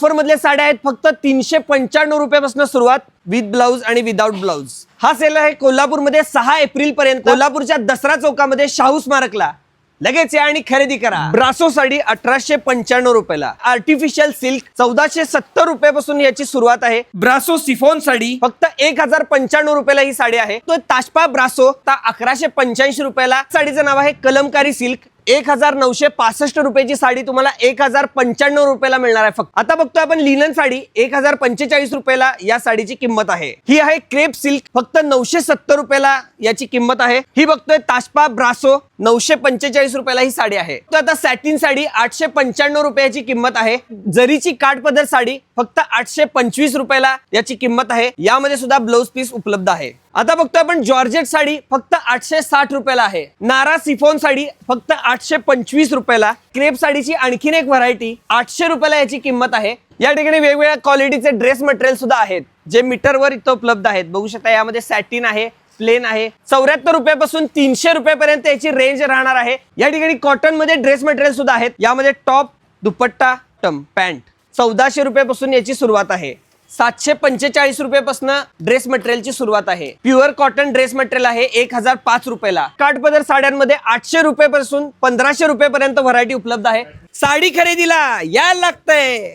Offer मधल्या साड्या आहेत फक्त 395 रुपयापासून सुरुवात, विथ ब्लाउज आणि विदाउट ब्लाउज. हा सेल आहे कोल्हापूरमध्ये 6 एप्रिल पर्यंत. कोल्हापूरच्या दसरा चौकामध्ये शाहू स्मारकला. लगेच या आणि खरेदी करा. ब्रासो साडी 1895 रुपयाला. आर्टिफिशियल सिल्क 1470 रुपयापासून याची सुरुवात आहे. ब्रासो सिफॉन साडी फक्त 1095 रुपयाला ही साडी आहे. तो ताशपा ब्रासो 1185 रुपयाला. साडीचं नाव आहे कलमकारी सिल्क. 1965 रुपयाची साडी तुम्हाला 1095 रुपयाला मिळणार आहे फक्त. आता बघतोय आपण लिनन साडी 1045 रुपयाला या साडीची किंमत आहे. ही आहे क्रेप सिल्क फक्त 970 रुपयाला याची किंमत आहे. ही बघतोय ताशपा ब्रासो 945 रुपयाला ही साडी आहे. तो आता सॅटिन साडी 895 रुपयाची किंमत आहे. जरीची काठपदर साडी फक्त 825 रुपयाला याची किंमत आहे. यामध्ये सुद्धा ब्लाउज पीस उपलब्ध आहे. आता बघतोय आपण जॉर्जेट साडी फक्त 860 रुपयाला आहे. नारा सिफॉन साडी फक्त 825 रुपयाला. क्रेप साडीची आणखीन एक व्हरायटी 800 रुपयाला याची किंमत आहे. या ठिकाणी वेगवेगळ्या क्वालिटीचे ड्रेस मटेरियल सुद्धा आहेत जे मीटरवर इथं उपलब्ध आहेत. बघू शकता यामध्ये सॅटिन आहे, प्लेन आहे. 74 रुपयापासून 300 रुपयापर्यंत याची रेंज राहणार आहे. या ठिकाणी कॉटन मध्ये ड्रेस मटेरियल सुद्धा आहेत. यामध्ये टॉप, दुपट्टा, पॅन्ट 1400 रुपयापासून याची सुरुवात आहे. 745 रुपयापासून ड्रेस मटेरियलची सुरुवात आहे. प्युअर कॉटन ड्रेस मटेरियल आहे 1005 रुपयाला. काठपदर साड्यांमध्ये 800 रुपयापासून 1500 रुपयापर्यंत व्हरायटी उपलब्ध आहे. साडी खरेदीला यायला लागतंय.